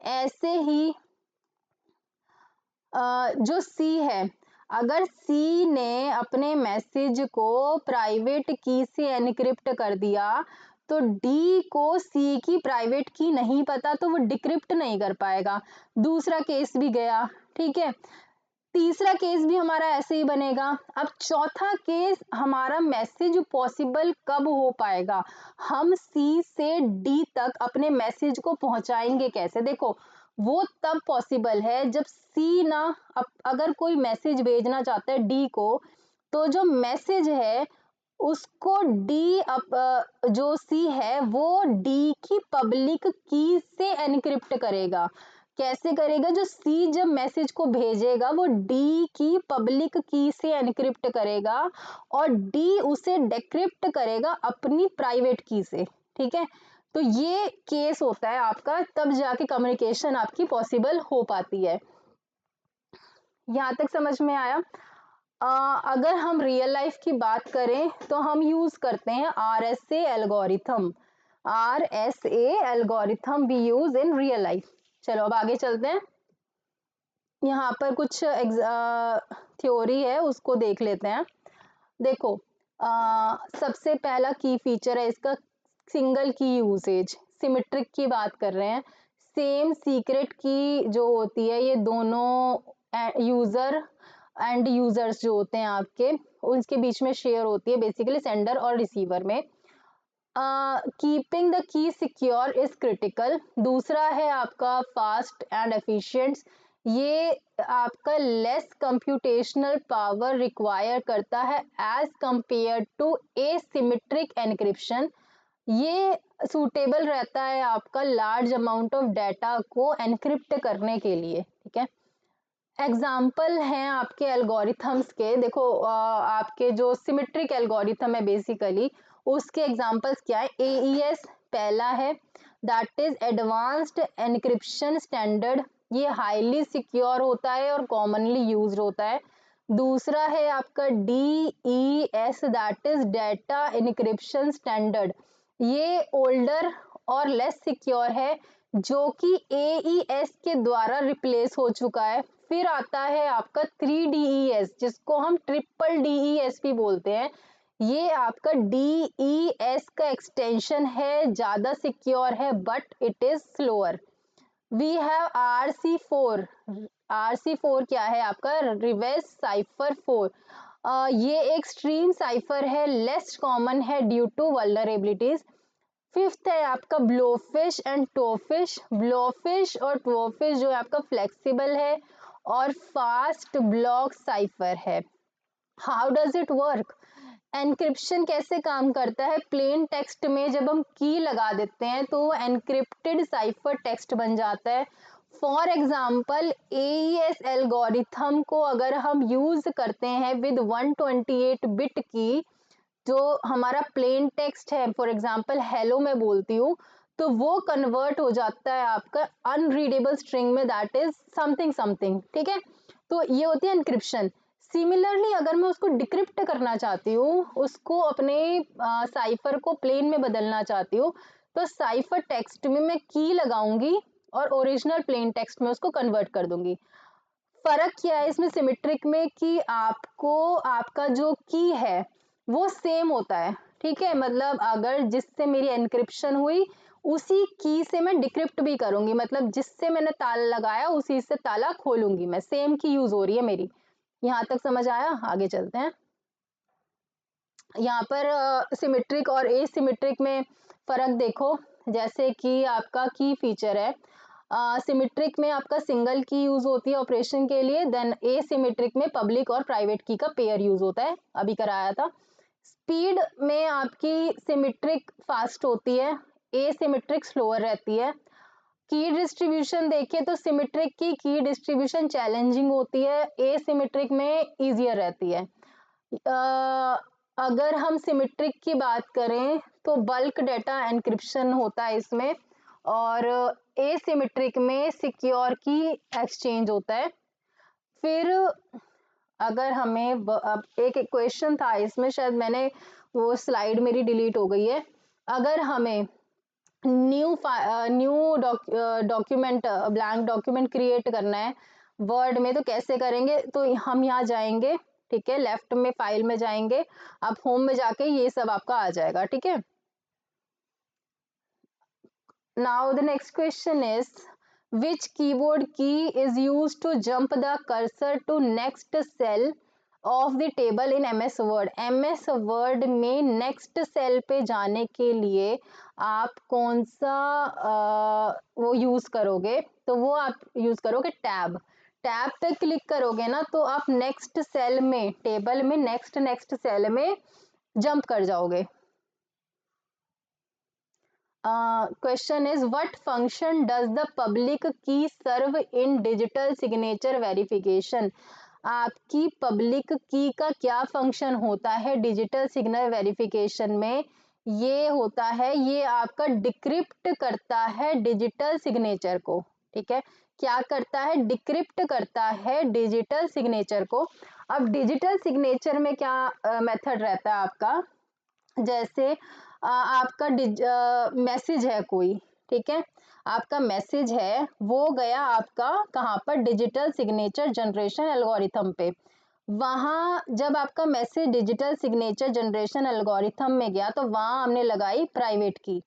ऐसे ही जो सी है, अगर सी ने अपने मैसेज को प्राइवेट की से एनक्रिप्ट कर दिया तो डी को सी की प्राइवेट की नहीं पता, तो वो डिक्रिप्ट नहीं कर पाएगा। दूसरा केस भी गया, ठीक है। तीसरा केस भी हमारा ऐसे ही बनेगा। अब चौथा केस हमारा मैसेज पॉसिबल कब हो पाएगा, हम सी से डी तक अपने मैसेज को पहुंचाएंगे कैसे? देखो, वो तब पॉसिबल है जब सी ना, अगर कोई मैसेज भेजना चाहता है डी को, तो जो मैसेज है उसको डी जो सी है वो डी की पब्लिक की से एनक्रिप्ट करेगा। कैसे करेगा? जो सी जब मैसेज को भेजेगा वो डी की पब्लिक की से एनक्रिप्ट करेगा और डी उसे डिक्रिप्ट करेगा अपनी प्राइवेट की से, ठीक है। तो ये केस होता है आपका, तब जाके कम्युनिकेशन आपकी पॉसिबल हो पाती है। यहाँ तक समझ में आया? अगर हम रियल लाइफ की बात करें तो हम यूज करते हैं RSA algorithm. RSA algorithm we use in real life. चलो अब आगे चलते हैं। यहाँ पर कुछ थ्योरी है उसको देख लेते हैं। देखो, सबसे पहला की फीचर है इसका सिंगल की यूसेज। सिमेट्रिक की बात कर रहे हैं। सेम सीक्रेट की जो होती है ये दोनों यूजर एंड यूजर्स जो होते हैं आपके, उनके बीच में शेयर होती है, बेसिकली सेंडर और रिसीवर में। Keeping the key secure is critical. दूसरा है आपका फास्ट एंड एफिशिएंट। ये आपका लेस कंप्यूटेशनल पावर रिक्वायर करता है as compare to asymmetric encryption. ये सूटेबल रहता है आपका लार्ज अमाउंट ऑफ डाटा को एनक्रिप्ट करने के लिए, ठीक है। एग्जाम्पल हैं आपके एल्गोरिथम्स के। देखो, आपके जो सिमेट्रिक एल्गोरिथम है बेसिकली, उसके एग्जाम्पल्स क्या है? AES पहला है, that is advanced encryption standard. ये हाईली सिक्योर होता है और कॉमनली यूज्ड होता है। दूसरा है आपका DES, that is data encryption standard. ये ओल्डर और लेस सिक्योर है, जो कि AES के द्वारा रिप्लेस हो चुका है। फिर आता है आपका 3DES, जिसको हम ट्रिपल DES भी बोलते हैं। ये आपका DES का एक्सटेंशन है, ज्यादा सिक्योर है, but it is slower. We have RC4। RC4 क्या है आपका? Reverse cipher 4। ये एक स्ट्रीम साइफर है, लेस कॉमन है ड्यू टू वल्नरेबिलिटीज। फिफ्थ है आपका ब्लोफिश एंड टोफिश। ब्लोफिश और टोफिश जो है आपका फ्लेक्सिबल है और फास्ट ब्लॉक साइफर है। How does it work? Encryption कैसे काम करता है? प्लेन टेक्स्ट में जब हम की लगा देते हैं तो एनक्रिप्टेड साइफर टेक्स्ट बन जाता है। फॉर एग्जाम्पल, AES एल्गोरिथम को अगर हम यूज करते हैं विद 128 बिट की, जो हमारा प्लेन टेक्स्ट है, फॉर एग्जाम्पल हेलो मैं बोलती हूँ, तो वो कन्वर्ट हो जाता है आपका अनरीडेबल स्ट्रिंग में, दैट इज समथिंग समथिंग, ठीक है। तो ये होती है एनक्रिप्शन। सिमिलरली अगर मैं उसको डिक्रिप्ट करना चाहती हूँ, उसको अपने साइफर को प्लेन में बदलना चाहती हूँ, तो साइफर टेक्स्ट में मैं की लगाऊंगी और ओरिजिनल प्लेन टेक्स्ट में उसको कन्वर्ट कर दूंगी। फर्क क्या है इसमें सिमेट्रिक में कि आपको आपका जो की है वो सेम होता है, ठीक है। मतलब अगर जिससे मेरी एनक्रिप्शन हुई उसी की से मैं डिक्रिप्ट भी करूंगी, मतलब जिससे मैंने ताला लगाया उसी से ताला खोलूंगी मैं, सेम की यूज हो रही है मेरी। यहाँ तक समझ आया? आगे चलते हैं। यहाँ पर सिमेट्रिक और एसिमेट्रिक में फर्क देखो। जैसे कि आपका की फीचर है, सिमेट्रिक में आपका सिंगल की यूज होती है ऑपरेशन के लिए, देन एसिमेट्रिक में पब्लिक और प्राइवेट की का पेयर यूज होता है, अभी कराया था। स्पीड में आपकी सिमेट्रिक फास्ट होती है, एसिमेट्रिक स्लोअर रहती है। की डिस्ट्रीब्यूशन देखिए तो सिमेट्रिक की डिस्ट्रीब्यूशन चैलेंजिंग होती है, एसिमेट्रिक में इजियर रहती है। अगर हम सिमेट्रिक की बात करें तो बल्क डेटा एनक्रिप्शन होता है इसमें, और एसिमेट्रिक में सिक्योर की एक्सचेंज होता है। फिर अगर हमें अब एक क्वेश्चन था इसमें, शायद मैंने वो स्लाइड मेरी डिलीट हो गई है। अगर हमें new document blank document create करना है वर्ड में, तो कैसे करेंगे? तो हम यहाँ जाएंगे, ठीक है, लेफ्ट में फाइल में जाएंगे, आप होम में जाके ये सब आपका आ जाएगा, ठीक है। Now the next question is, which keyboard key is used to jump the cursor to next cell of the table in MS Word? MS Word में next cell पे जाने के लिए आप कौन सा वो यूज करोगे? तो वो आप यूज करोगे टैब। टैब पे क्लिक करोगे ना तो आप नेक्स्ट सेल में, टेबल में नेक्स्ट सेल में जंप कर जाओगे। Question is, what function does the public key serve in digital signature verification? आपकी पब्लिक की का क्या फंक्शन होता है डिजिटल सिग्नल वेरिफिकेशन में? ये होता है, ये आपका डिक्रिप्ट करता है डिजिटल सिग्नेचर को, ठीक है। क्या करता है? डिक्रिप्ट करता है डिजिटल सिग्नेचर को। अब डिजिटल सिग्नेचर में क्या मेथड रहता है आपका? जैसे आपका मैसेज है कोई, ठीक है, आपका मैसेज है वो गया आपका कहाँ पर? डिजिटल सिग्नेचर जनरेशन एल्गोरिथम पे। वहां जब आपका message digital signature generation algorithm में गया तो वहां हमने लगाई प्राइवेट की,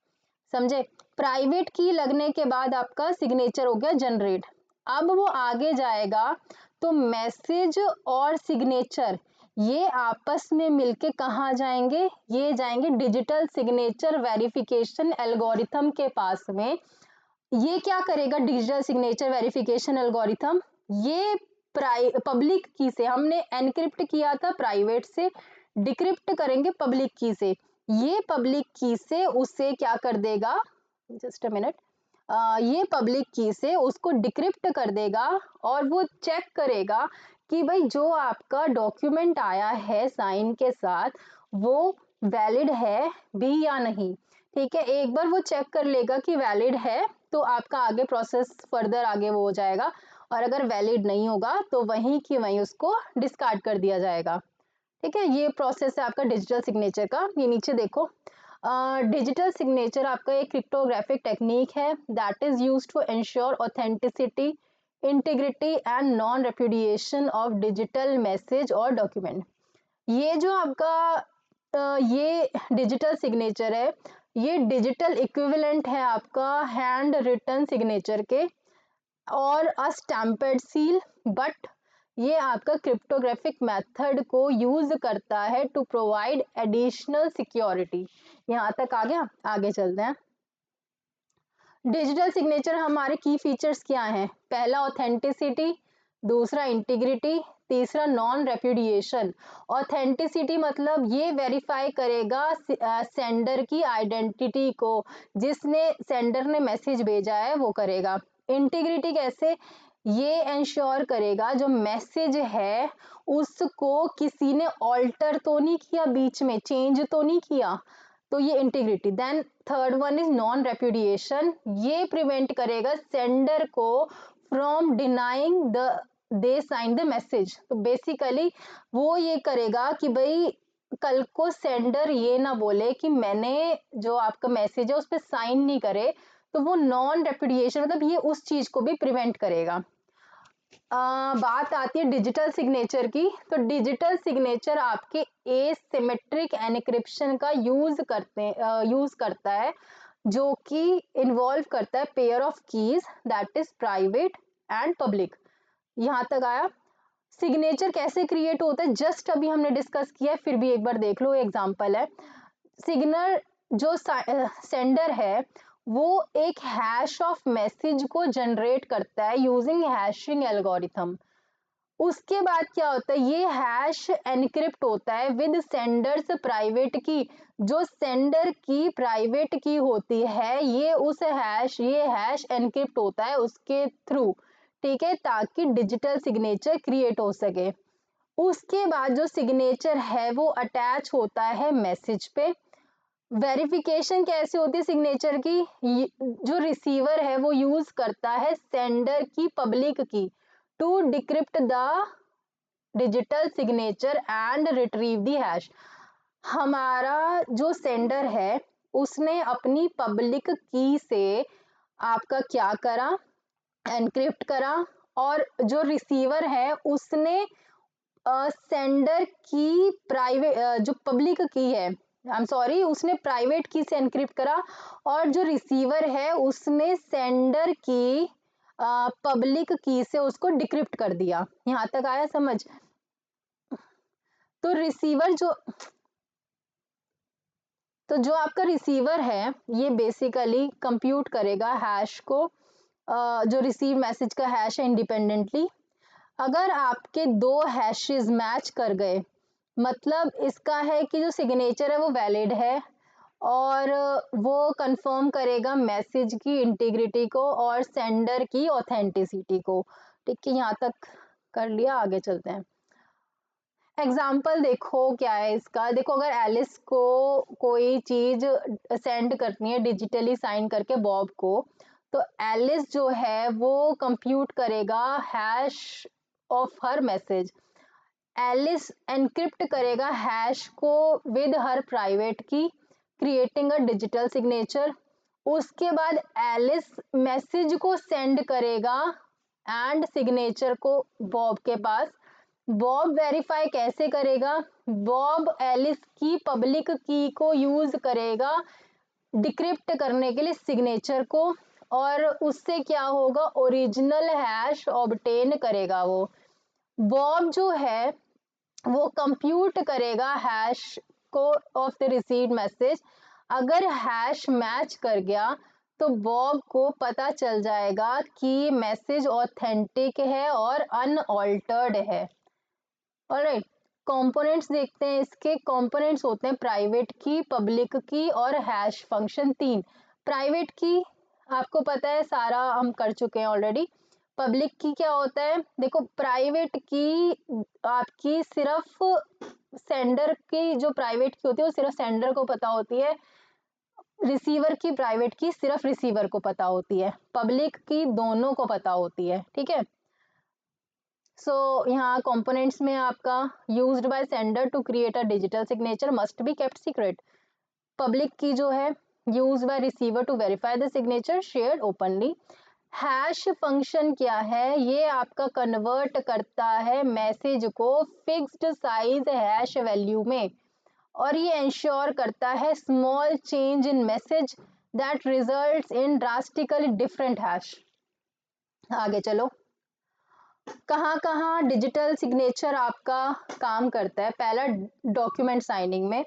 समझे? प्राइवेट की लगने के बाद आपका सिग्नेचर हो गया जनरेट। अब वो आगे जाएगा तो मैसेज और सिग्नेचर ये आपस में मिलके कहाँ जाएंगे? ये जाएंगे डिजिटल सिग्नेचर वेरिफिकेशन एल्गोरिथम के पास में। ये क्या करेगा डिजिटल सिग्नेचर वेरिफिकेशन एल्गोरिथम? ये पब्लिक की से हमने एनक्रिप्ट किया था प्राइवेट से, डिक्रिप्ट करेंगे पब्लिक की से। ये पब्लिक की से उससे क्या कर देगा? Just a minute. ये पब्लिक की से उसको डिक्रिप्ट कर देगा और वो चेक करेगा कि भाई जो आपका डॉक्यूमेंट आया है साइन के साथ वो वैलिड है भी या नहीं, ठीक है। एक बार वो चेक कर लेगा कि वैलिड है तो आपका आगे प्रोसेस फर्दर आगे वो हो जाएगा, और अगर वैलिड नहीं होगा तो वहीं की वहीं उसको डिस्कार्ड कर दिया जाएगा, ठीक है। ये प्रोसेस है आपका डिजिटल सिग्नेचर का। ये नीचे देखो, डिजिटल सिग्नेचर आपका एक क्रिप्टोग्राफिक टेक्निक है that is used to ensure authenticity, integrity and non repudiation of digital message और डॉक्यूमेंट। ये जो आपका ये डिजिटल सिग्नेचर है, ये डिजिटल इक्विवेलेंट है आपका हैंड रिटन सिग्नेचर के और अ स्टैम्पेड सील, बट ये आपका क्रिप्टोग्राफिक मेथड को यूज करता है टू प्रोवाइड एडिशनल सिक्योरिटी। यहाँ तक आ गया, आगे चलते हैं। डिजिटल सिग्नेचर हमारे की फीचर्स क्या हैं? पहला ऑथेंटिसिटी, दूसरा इंटीग्रिटी, तीसरा नॉन रेपुडिएशन। ऑथेंटिसिटी मतलब ये वेरीफाई करेगा सेंडर की आइडेंटिटी को, जिसने सेंडर ने मैसेज भेजा है वो करेगा। इंटीग्रिटी कैसे? ये इंश्योर करेगा जो मैसेज है उसको किसी ने ऑल्टर तो नहीं किया, बीच में चेंज तो नहीं किया, तो ये integrity. Then third one is non repudiation, ये प्रिवेंट करेगा सेंडर को from denying the they sign the message. तो बेसिकली वो ये करेगा कि भाई कल को सेंडर ये ना बोले कि मैंने जो आपका मैसेज है उस पर साइन नहीं करे, तो वो नॉन रेपुडिएशन मतलब ये उस चीज को भी प्रिवेंट करेगा। बात आती है डिजिटल सिग्नेचर की, तो डिजिटल सिग्नेचर आपके एसिमेट्रिक एनक्रिप्शन का यूज करता है, जो कि इन्वॉल्व करता है pair of keys that is private and public. यहां तक आया। सिग्नेचर कैसे क्रिएट होता है जस्ट अभी हमने डिस्कस किया है, फिर भी एक बार देख लो, एग्जांपल है। सिग्नल जो सेंडर है वो एक हैश ऑफ मैसेज को जनरेट करता है यूजिंग हैशिंग एल्गोरिथम। उसके बाद क्या होता है? ये हैश एनक्रिप्ट होता है विद सेंडर्स प्राइवेट की। जो सेंडर की प्राइवेट की होती है ये हैश एनक्रिप्ट होता है उसके थ्रू, ठीक है, ताकि डिजिटल सिग्नेचर क्रिएट हो सके। उसके बाद जो सिग्नेचर है वो अटैच होता है मैसेज पे। वेरिफिकेशन कैसे होती है सिग्नेचर की? जो रिसीवर है वो यूज करता है सेंडर की public key to decrypt the digital signature and retrieve the hash. हमारा जो सेंडर है उसने अपनी पब्लिक की से आपका क्या करा, एनक्रिप्ट करा, और जो रिसीवर है उसने सेंडर की प्राइवेट जो पब्लिक की है, आई एम सॉरी, उसने प्राइवेट की से एनक्रिप्ट करा, और जो रिसीवर है उसने सेंडर की पब्लिक की से उसको डिक्रिप्ट कर दिया। यहाँ तक आया समझ? तो रिसीवर जो तो जो आपका रिसीवर है ये बेसिकली कंप्यूट करेगा हैश को, जो रिसीव मैसेज का हैश है इंडिपेंडेंटली। अगर आपके दो हैशेस मैच कर गए, मतलब इसका है कि जो सिग्नेचर है वो वैलिड है, और वो कंफर्म करेगा मैसेज की इंटीग्रिटी को और सेंडर की ऑथेंटिसिटी को। ठीक है, यहाँ तक कर लिया, आगे चलते हैं। एग्जाम्पल देखो क्या है इसका। देखो, अगर एलिस को कोई चीज सेंड करनी है डिजिटली साइन करके बॉब को, तो एलिस जो है वो कंप्यूट करेगा hash of her message. Alice encrypt करेगा हैश को with her private key, creating a digital signature. उसके बाद एलिस मैसेज को सेंड करेगा एंड सिग्नेचर को बॉब के पास। बॉब वेरीफाई कैसे करेगा? बॉब एलिस की पब्लिक की को यूज करेगा डिक्रिप्ट करने के लिए सिग्नेचर को, और उससे क्या होगा, ओरिजिनल हैश ऑब्टेन करेगा। वो बॉब जो है वो कंप्यूट करेगा हैश को ऑफ द रिसीव्ड मैसेज। अगर हैश मैच कर गया तो बॉब को पता चल जाएगा कि मैसेज ऑथेंटिक है और अनऑल्टर्ड है। ऑलराइट, कंपोनेंट्स देखते हैं। इसके कंपोनेंट्स होते हैं प्राइवेट की, पब्लिक की और हैश फंक्शन। तीन प्राइवेट की आपको पता है, सारा हम कर चुके हैं ऑलरेडी। पब्लिक की क्या होता है? देखो, प्राइवेट की आपकी सिर्फ सेंडर की, जो प्राइवेट की होती है वो सिर्फ सेंडर को पता होती है। रिसीवर की प्राइवेट की सिर्फ रिसीवर को पता होती है। पब्लिक की दोनों को पता होती है। ठीक है, सो यहाँ कंपोनेंट्स में आपका used by sender to create a digital signature must be kept secret. Public key जो है use by receiver to verify the signature shared openly. Hash function क्या है? ये आपका कन्वर्ट करता है मैसेज को फिक्स्ड साइज हैश वैल्यू में, और ये इंश्योर करता है small change in message that results in drastically different hash. आगे चलो, कहाँ कहाँ डिजिटल सिग्नेचर आपका काम करता है? पहला, डॉक्यूमेंट साइनिंग में,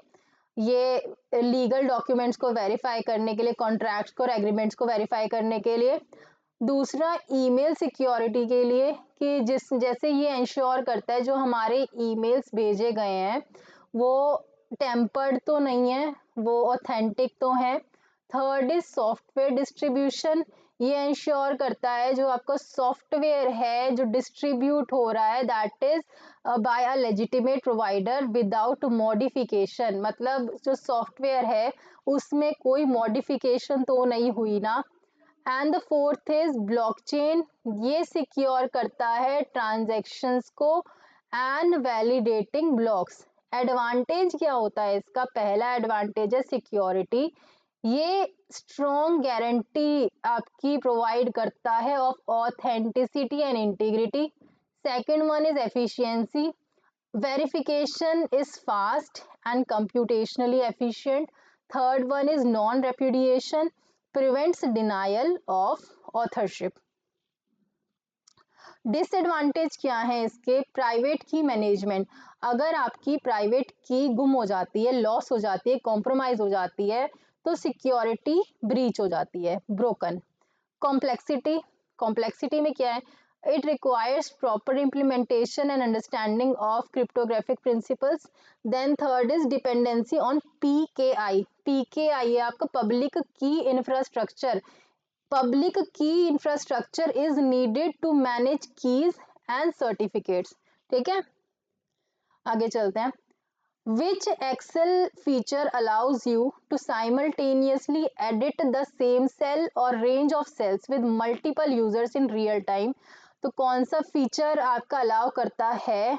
ये लीगल डॉक्यूमेंट्स को वेरीफाई करने के लिए, कॉन्ट्रैक्ट्स को और एग्रीमेंट्स को वेरीफाई करने के लिए। दूसरा, ईमेल सिक्योरिटी के लिए, कि जिस जैसे ये इंश्योर करता है जो हमारे ईमेल्स भेजे गए हैं वो टेम्पर्ड तो नहीं है, वो ऑथेंटिक तो है। Third is software distribution. ये इंश्योर करता है जो आपका सॉफ्टवेयर है जो डिस्ट्रीब्यूट हो रहा है that is by a legitimate provider without modification. मतलब जो सॉफ्टवेयर है उसमें कोई मॉडिफिकेशन तो नहीं हुई ना। And the fourth is blockchain. ये सिक्योर करता है ट्रांजैक्शंस को एंड वैलिडेटिंग ब्लॉक्स। एडवांटेज क्या होता है इसका? पहला एडवांटेज है सिक्योरिटी। ये स्ट्रॉन्ग गारंटी आपकी प्रोवाइड करता है of authenticity and integrity. Second one is efficiency. Verification is fast and computationally efficient. Third one is non-repudiation, prevents denial of authorship. Disadvantage क्या है इसके? प्राइवेट की मैनेजमेंट। अगर आपकी प्राइवेट की गुम हो जाती है, लॉस हो जाती है, कॉम्प्रोमाइज हो जाती है, तो सिक्योरिटी ब्रीच हो जाती है, ब्रोकन। कॉम्प्लेक्सिटी, कॉम्प्लेक्सिटी में क्या है? It requires proper implementation and understanding of cryptographic principles. Then third is dependency on PKI. PKI है आपका public key infrastructure. Public key infrastructure is needed to manage keys and certificates. ठीक है, आगे चलते हैं। Which Excel feature allows you to simultaneously edit the same cell or range of cells with multiple users in real time? तो कौन सा फीचर आपका अलाउ करता है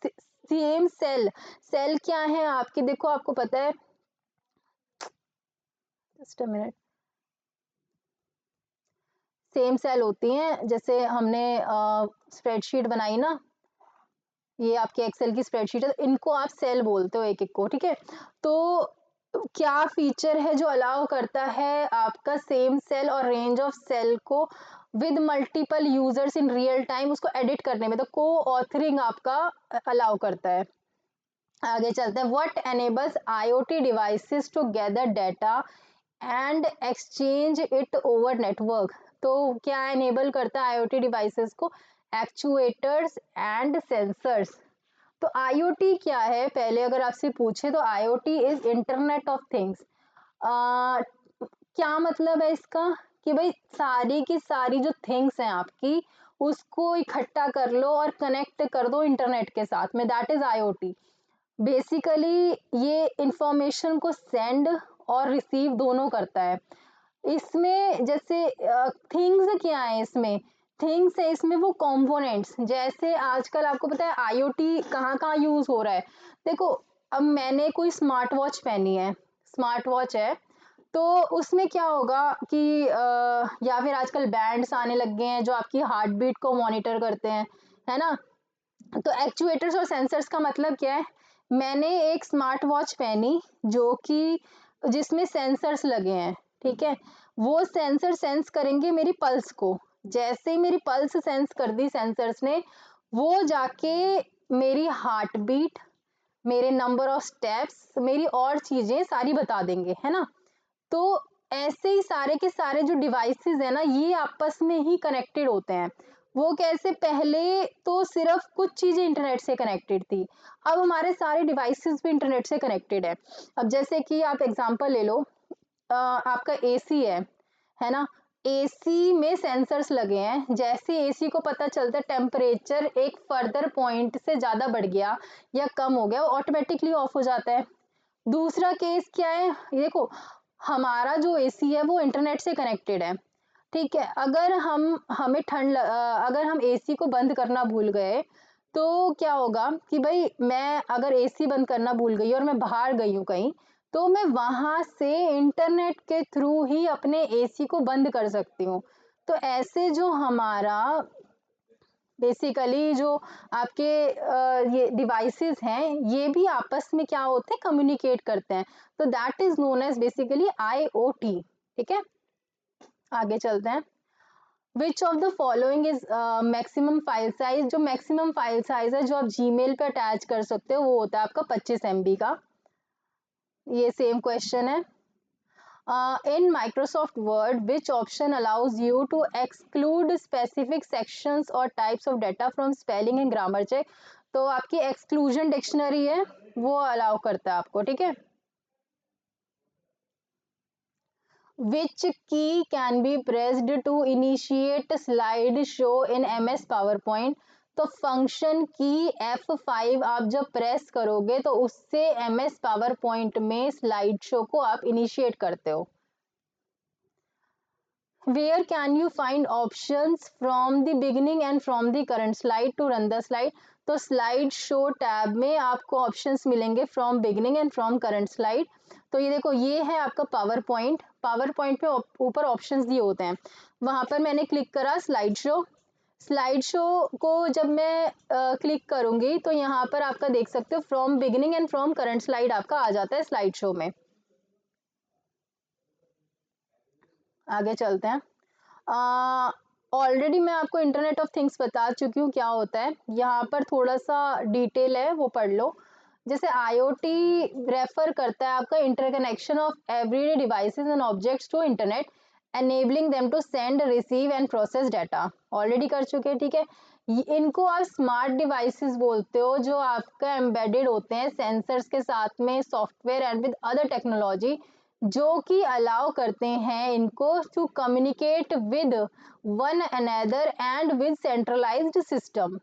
सेम सेल? सेल क्या है आपके, देखो आपको पता है, just a minute, same cell होती हैं, जैसे हमने स्प्रेडशीट बनाई ना, ये आपके एक्सेल की स्प्रेडशीट है, इनको आप सेल बोलते हो एक एक को, ठीक है? तो क्या फीचर है जो अलाउ करता है आपका सेम सेल और रेंज ऑफ सेल को with multiple users in real time उसको एडिट करने में, तो को ऑथरिंग आपका अलाउ करता है। आगे चलते हैं, what enables IoT devices to gather data and exchange it over network? तो क्या एनेबल करता है आईओटी डिवाइसेस को? Actuators and sensors. तो आईओटी क्या है, पहले अगर आपसे पूछे तो IoT is internet of things. क्या मतलब है इसका, कि भाई सारी की सारी जो थिंग्स हैं आपकी, उसको इकट्ठा कर लो और कनेक्ट कर दो इंटरनेट के साथ में, दैट इज आईओटी। बेसिकली ये इंफॉर्मेशन को सेंड और रिसीव दोनों करता है। इसमें जैसे थिंग्स क्या है, इसमें थिंग्स है, इसमें वो कंपोनेंट्स, जैसे आजकल आपको पता है आईओटी कहाँ कहाँ यूज हो रहा है। देखो, अब मैंने कोई स्मार्ट वॉच पहनी है, स्मार्ट वॉच है, तो उसमें क्या होगा कि या फिर आजकल बैंड्स आने लग गए हैं जो आपकी हार्ट बीट को मॉनिटर करते हैं, है ना? तो एक्चुएटर्स और सेंसर्स का मतलब क्या है, मैंने एक स्मार्ट वॉच पहनी जो कि जिसमें सेंसर्स लगे हैं, ठीक है? वो सेंसर सेंस करेंगे मेरी पल्स को, जैसे ही मेरी पल्स सेंस कर दी सेंसर्स ने, वो जाके मेरी हार्ट बीट, मेरे नंबर ऑफ स्टेप्स, मेरी और चीजें सारी बता देंगे, है ना? तो ऐसे ही सारे के सारे जो डिवाइसेस है ना, ये आपस में ही कनेक्टेड होते हैं। वो कैसे, पहले तो सिर्फ कुछ चीजें इंटरनेट से कनेक्टेड थी, अब हमारे सारे डिवाइसेस भी इंटरनेट से कनेक्टेड है। अब जैसे कि आप एग्जांपल ले लो, आपका एसी है ना? एसी में सेंसर्स लगे हैं, जैसे एसी को पता चलता है टेम्परेचर एक फर्दर पॉइंट से ज्यादा बढ़ गया या कम हो गया, वो ऑटोमेटिकली ऑफ हो जाता है। दूसरा केस क्या है, ये देखो, हमारा जो एसी है वो इंटरनेट से कनेक्टेड है, ठीक है? अगर हमें अगर हम एसी को बंद करना भूल गए, तो क्या होगा कि भाई मैं अगर एसी बंद करना भूल गई और मैं बाहर गई हूँ कहीं, तो मैं वहां से इंटरनेट के थ्रू ही अपने एसी को बंद कर सकती हूँ। तो ऐसे जो हमारा बेसिकली जो आपके ये डिवाइसेस हैं, ये भी आपस में क्या होते हैं, कम्युनिकेट करते हैं। तो that is known as basically IoT, ठीक है? आगे चलते हैं, which of the following is maximum file size? जो मैक्सिमम फाइल साइज है जो आप जीमेल पे अटैच कर सकते हो, वो होता है आपका 25 MB का। ये सेम क्वेश्चन है। In Microsoft Word, which option allows you to exclude specific sections or types of data from spelling and grammar check? तो आपकी exclusion dictionary है, वो allow करता है आपको, ठीक है? Which key can be pressed to initiate slide show in MS PowerPoint? तो फंक्शन की F5 आप जब प्रेस करोगे तो उससे MS PowerPoint में स्लाइड शो को आप इनिशिएट करते हो। Where can you find options from the beginning and from the current slide to run the slide? तो स्लाइड शो टैब में आपको ऑप्शंस मिलेंगे from beginning and from current slide. तो ये देखो, ये है आपका पावर पॉइंट, पावर पॉइंट में ऊपर ऑप्शंस दिए होते हैं, वहां पर मैंने क्लिक करा स्लाइड शो। स्लाइड शो को जब मैं क्लिक करूंगी तो यहाँ पर आपका देख सकते हो from beginning and from current slide आपका आ जाता है स्लाइड शो में। आगे चलते हैं। ऑलरेडी मैं आपको इंटरनेट ऑफ थिंग्स बता चुकी हूँ क्या होता है, यहाँ पर थोड़ा सा डिटेल है, वो पढ़ लो। जैसे आईओटी रेफर करता है आपका interconnection of everyday devices and objects to internet, enabling them to send, receive and process data. Already कर चुके हैं, ठीक है? इनको आप स्मार्ट डिवाइसेस बोलते हो, जो आपका एम्बेडेड होते हैं सेंसर्स के साथ में, software and with other technology, जो कि अलाउ करते हैं इनको to communicate with one another and with centralised system.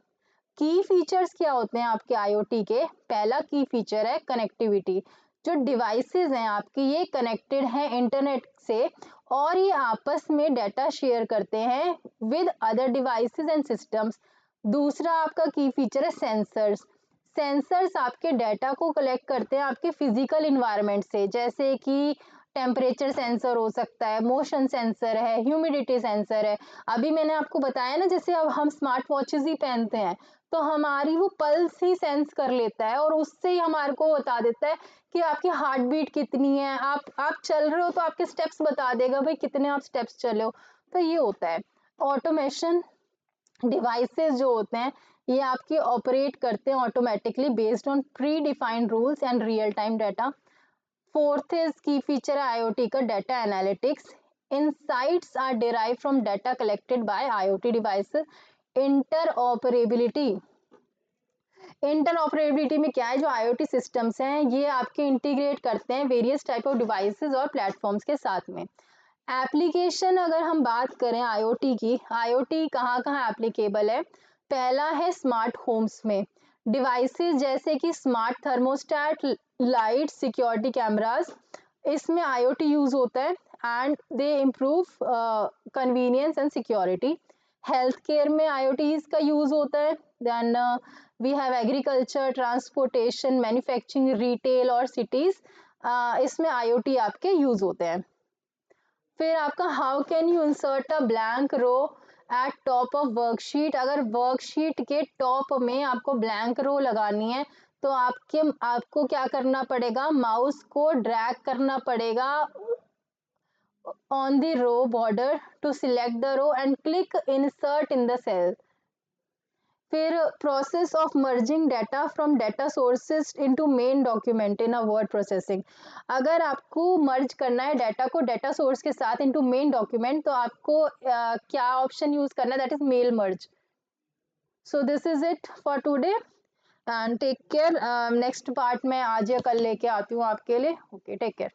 Key features क्या होते हैं आपके IoT के? पहला की फीचर है कनेक्टिविटी। जो डिवाइसेस हैं आपकी ये कनेक्टेड हैं इंटरनेट से और ये आपस में डाटा शेयर करते हैं with other devices and systems. दूसरा आपका की फीचर है सेंसर्स। सेंसर्स आपके डाटा को कलेक्ट करते हैं आपके फिजिकल इन्वायरमेंट से, जैसे कि टेम्परेचर सेंसर हो सकता है, मोशन सेंसर है, ह्यूमिडिटी सेंसर है। अभी मैंने आपको बताया ना, जैसे अब हम स्मार्ट वॉचेस ही पहनते हैं तो हमारी वो पल्स ही सेंस कर लेता है और उससे ही हमारे को बता देता है कि आपकी हार्ट बीट कितनी है। आप चल रहे हो तो आपके स्टेप्स बता देगा भाई कितने आप स्टेप्स चले हो। तो ये होता है ऑटोमेशन। डिवाइसेस जो होते हैं ये आपके ऑपरेट करते हैं automatically based on predefined rules and real time data. Fourth is key feature है IoT का data analytics. Insights are derive from data collected by IoT devices. Interoperability. Interoperability में क्या है, जो IoT सिस्टम्स हैं ये आपके इंटीग्रेट करते हैं वेरियस टाइप ऑफ डिवाइसेस और प्लेटफॉर्म्स के साथ में। एप्लीकेशन अगर हम बात करें IoT की, IoT कहाँ कहाँ एप्लीकेबल है? पहला है स्मार्ट होम्स में। डिवाइसेस जैसे कि smart thermostat, light, security cameras, इसमें IoT यूज होता है and they improve convenience and security. Health care में IoT का यूज होता है। Then we have agriculture, transportation, manufacturing, retail और सिटीज, इसमें IoT आपके यूज होते हैं। फिर आपका how can you insert a blank row at top of worksheet. अगर वर्कशीट के टॉप में आपको ब्लैंक रो लगानी है तो आपको क्या करना पड़ेगा, माउस को ड्रैग करना पड़ेगा on the row border to select the row and click insert in the cell. फिर process of merging data from data sources into main document in a word processing. अगर आपको मर्ज करना है डाटा को डाटा सोर्स के साथ इनटू मेन डॉक्यूमेंट तो आपको क्या ऑप्शन यूज करना है, that is mail merge. So this is it for today and take care. Next part में आज या कल लेके आती हूँ आपके लिए। Okay, take care.